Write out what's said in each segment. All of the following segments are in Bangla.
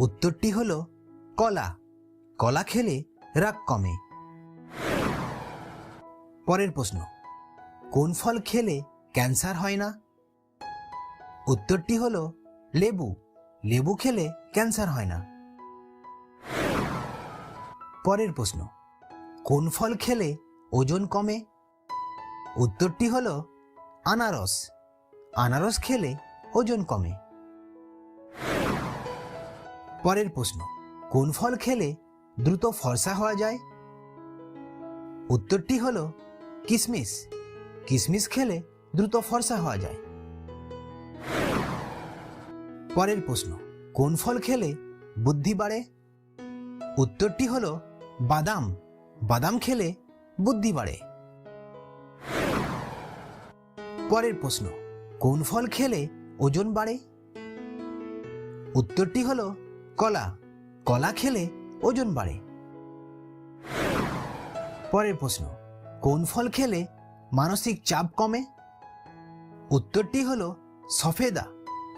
উত্তরটি হলো কলা। কলা খেলে রাগ কমে। পরের প্রশ্ন, কোন ফল খেলে ক্যান্সার হয় না? উত্তরটি হলো লেবু। লেবু খেলে ক্যান্সার হয় না। পরের প্রশ্ন, কোন ফল খেলে ওজন কমে? উত্তরটি হলো আনারস। আনারস খেলে ওজন কমে। পরের প্রশ্ন, কোন ফল খেলে দ্রুত ফর্সা হওয়া যায়? উত্তরটি হলো কিশমিশ। কিশমিশ খেলে দ্রুত ফর্সা হওয়া যায়। পরের প্রশ্ন, কোন ফল খেলে বুদ্ধি বাড়ে? উত্তরটি হলো বাদাম। বাদাম খেলে বুদ্ধি বাড়ে। পরের প্রশ্ন, কোন ফল খেলে ওজন বাড়ে? উত্তরটি হলো কলা। কলা খেলে ওজন বাড়ে। পরের প্রশ্ন, কোন ফল খেলে মানসিক চাপ কমে? উত্তরটি হলো সফেদা।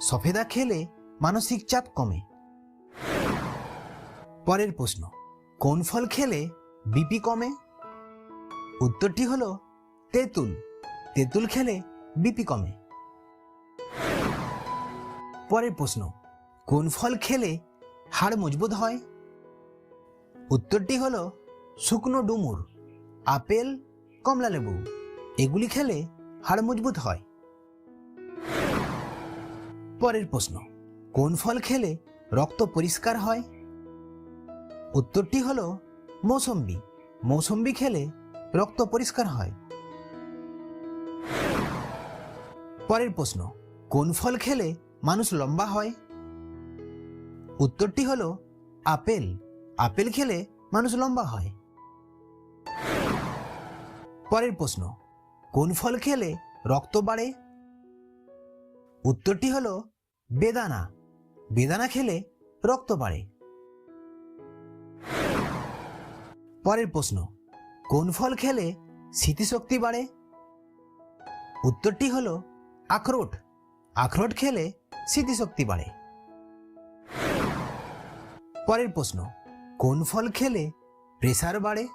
সফেদা খেলে মানসিক চাপ কমে। পরের প্রশ্ন, কোন ফল খেলে বিপি কমে? উত্তরটি হলো তেঁতুল। তেঁতুল খেলে বিপি কমে। পরের প্রশ্ন, কোন ফল খেলে হাড় মজবুত হয়? উত্তরটি হলো শুকনো ডুমুর, আপেল, কমলালেবু। এগুলি খেলে হাড় মজবুত হয়। পরের প্রশ্ন, কোন ফল খেলে রক্ত পরিষ্কার হয়? উত্তরটি হলো মৌসম্বি। মৌসম্বি খেলে রক্ত পরিষ্কার হয়। পরের প্রশ্ন, কোন ফল খেলে মানুষ লম্বা হয়? উত্তরটি হলো আপেল। আপেল খেলে মানুষ লম্বা হয়। পরের প্রশ্ন, কোন ফল খেলে রক্ত বাড়ে? উত্তরটি হলো বেদানা। বেদানা খেলে রক্ত বাড়ে। পরের প্রশ্ন, কোন ফল খেলে স্মৃতিশক্তি বাড়ে? উত্তরটি হলো আখরোট। আখরোট খেলে স্মৃতিশক্তি বাড়ে। পরের প্রশ্ন, কোন ফল খেলে প্রেসার বাড়ে?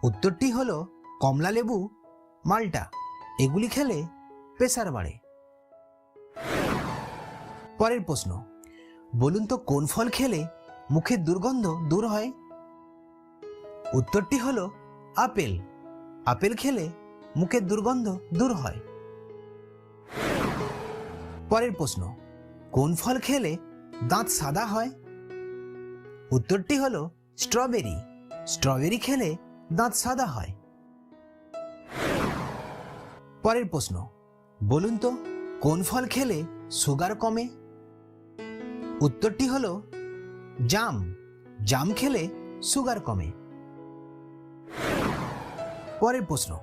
উত্তরটি হলো কমলালেবু, মাল্টা। এগুলি খেলে প্রেসার বাড়ে। পরের প্রশ্ন, বলুন তো কোন ফল খেলে মুখের দুর্গন্ধ দূর হয়? উত্তরটি হলো আপেল। আপেল খেলে মুখের দুর্গন্ধ দূর হয়। পরের প্রশ্ন, কোন ফল খেলে দাঁত সাদা হয়? উত্তরটি হলো স্ট্রবেরি। স্ট্রবেরি খেলে দাঁত সাদা হয়। পরের প্রশ্ন, বলুন তো কোন ফল খেলে সুগার কমে? উত্তরটি হলো জাম। জাম খেলে সুগার কমে। পরের প্রশ্ন,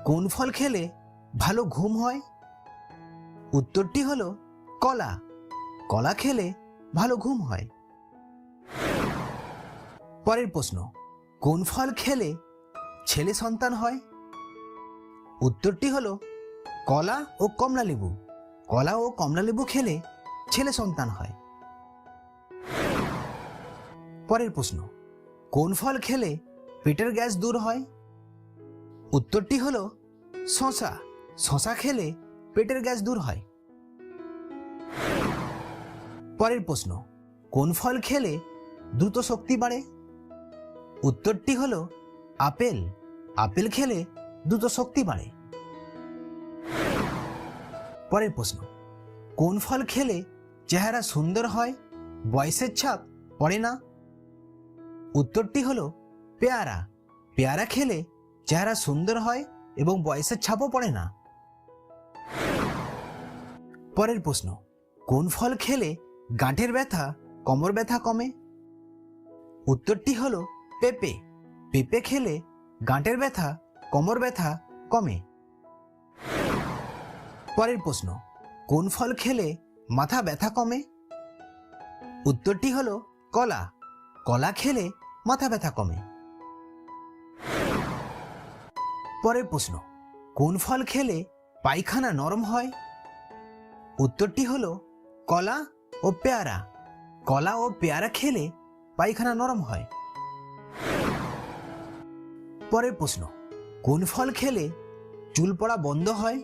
কোন ফল খেলে ভালো ঘুম হয়? উত্তরটি হলো কলা। কলা খেলে ভালো ঘুম হয়। পরের প্রশ্ন, কোন ফল খেলে ছেলে সন্তান হয়? উত্তরটি হলো কলা ও কমলালেবু। কলা ও কমলালেবু খেলে ছেলে সন্তান হয়। পরের প্রশ্ন, কোন ফল খেলে পেটের গ্যাস দূর হয়? উত্তরটি হলো শসা। শসা খেলে পেটের গ্যাস দূর হয়। পরের প্রশ্ন, কোন ফল খেলে দ্রুত শক্তি বাড়ে? উত্তরটি হলো আপেল। আপেল খেলে দ্রুত শক্তি বাড়ে। পরের প্রশ্ন, কোন ফল খেলে চেহারা সুন্দর হয়, বয়সের ছাপ পড়ে না? উত্তরটি হলো পেয়ারা। পেয়ারা খেলে চেহারা সুন্দর হয় এবং বয়সের ছাপও পড়ে না। পরের প্রশ্ন, কোন ফল খেলে গাঁটের ব্যথা, কোমর ব্যথা কমে? উত্তরটি হলো পেঁপে। পেঁপে খেলে গাঁটের ব্যথা, কোমর ব্যথা কমে। পরের প্রশ্ন, কোন ফল খেলে মাথা ব্যথা কমে? উত্তরটি হলো কলা। কলা খেলে মাথা ব্যথা কমে। পরের প্রশ্ন, কোন ফল খেলে পায়খানা নরম হয়? উত্তরটি হলো কলা ও পেয়ারা। কলা ও পেয়ারা খেলে পায়খানা নরম হয়। পরের প্রশ্ন, কোন ফল খেলে চুল পড়া বন্ধ হয়?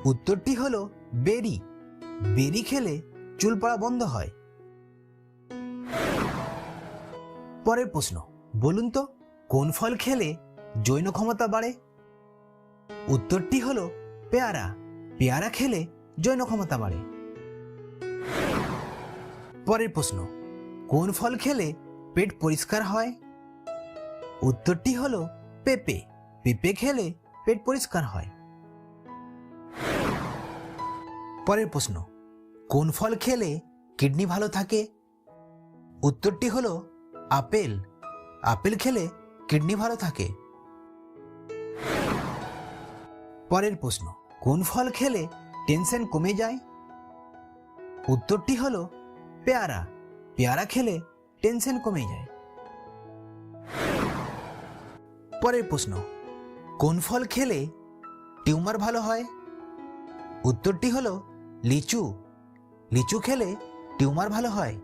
উত্তরটি হলো বেরি। বেরি খেলে চুল পড়া বন্ধ হয়। পরের প্রশ্ন, বলুন তো কোন ফল খেলে জৈন ক্ষমতা বাড়ে? উত্তরটি হলো পেয়ারা। পেয়ারা খেলে জৈন ক্ষমতা বাড়ে। পরের প্রশ্ন, কোন ফল খেলে পেট পরিষ্কার হয়? উত্তরটি হলো পেঁপে। পেঁপে খেলে পেট পরিষ্কার হয়। পরের প্রশ্ন, কোন ফল খেলে কিডনি ভালো থাকে? উত্তরটি হলো আপেল। আপেল খেলে কিডনি ভালো থাকে। পরের প্রশ্ন, কোন ফল খেলে টেনশন কমে যায়? উত্তরটি হলো পেয়ারা। পেয়ারা খেলে টেনশন কমে যায়। পরের প্রশ্ন, কোন ফল খেলে টিউমার ভালো হয়? উত্তরটি হলো লিচু। লিচু খেলে টিউমার ভালো হয়।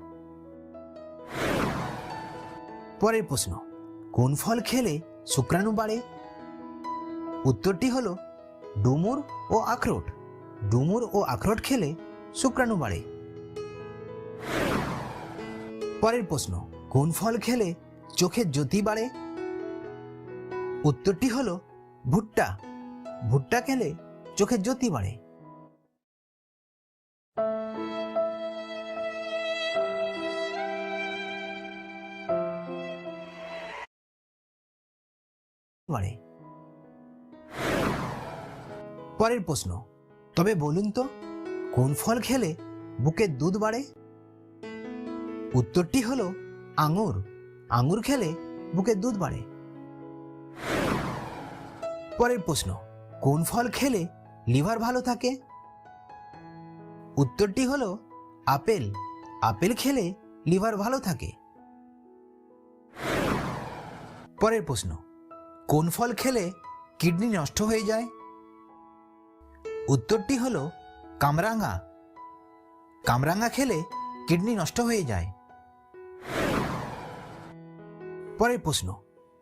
পরের প্রশ্ন, কোন ফল খেলে শুক্রাণু বাড়ে? উত্তরটি হলো ডুমুর ও আখরোট। ডুমুর ও আখরোট খেলে শুক্রাণু বাড়ে। পরের প্রশ্ন, কোন ফল খেলে চোখের জ্যোতি বাড়ে? উত্তরটি হলো ভুট্টা। ভুট্টা খেলে চোখের জ্যোতি বাড়ে। পরের প্রশ্ন, তবে বলুন তো কোন ফল খেলে বুকের দুধ বাড়ে? উত্তরটি হলো আঙুর। আঙুর খেলে বুকের দুধ বাড়ে। পরের প্রশ্ন, কোন ফল খেলে লিভার ভালো থাকে? উত্তরটি হলো আপেল। আপেল খেলে লিভার ভালো থাকে। পরের প্রশ্ন, কোন ফল খেলে কিডনি নষ্ট হয়ে যায়? উত্তরটি হলো কামরাঙা। কামরাঙা খেলে কিডনি নষ্ট হয়ে যায়। পরের প্রশ্ন,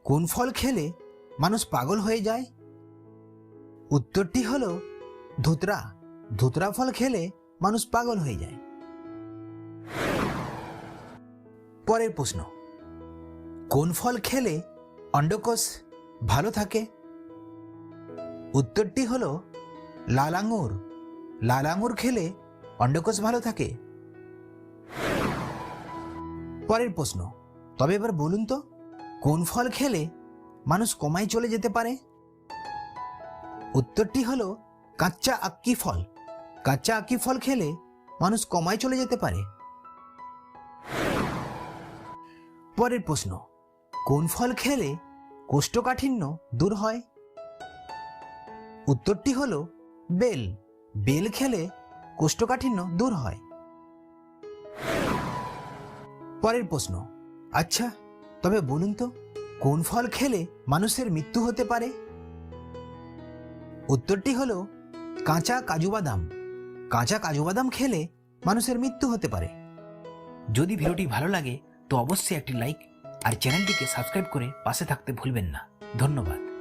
কোন ফল খেলে মানুষ পাগল হয়ে যায়? উত্তরটি হলো ধুতরা। ধুতরা ফল খেলে মানুষ পাগল হয়ে যায়। পরের প্রশ্ন, কোন ফল খেলে অন্ডকোষ ভালো থাকে? উত্তরটি হলো লাল আঙুর। লাল আঙুর খেলে অন্ডকোষ ভালো থাকে। পরের প্রশ্ন, তবে এবার বলুন তো কোন ফল খেলে মানুষ কোমায় চলে যেতে পারে? উত্তরটি হলো কাঁচা আক্কি ফল। কাঁচা আক্কি ফল খেলে মানুষ কোমায় চলে যেতে পারে। পরের প্রশ্ন, কোন ফল খেলে কোষ্ঠকাঠিন্য দূর হয়? উত্তরটি হলো বেল। বেল খেলে কোষ্ঠকাঠিন্য দূর হয়। পরের প্রশ্ন, আচ্ছা তবে বলুন তো কোন ফল খেলে মানুষের মৃত্যু হতে পারে? উত্তরটি হলো কাঁচা কাজু বাদাম। কাঁচা কাজু বাদাম খেলে মানুষের মৃত্যু হতে পারে। যদি ভিডিওটি ভালো লাগে তো অবশ্যই একটি লাইক আর চ্যানেলটিকে সাবস্ক্রাইব করে পাশে থাকতে ভুলবেন না। ধন্যবাদ।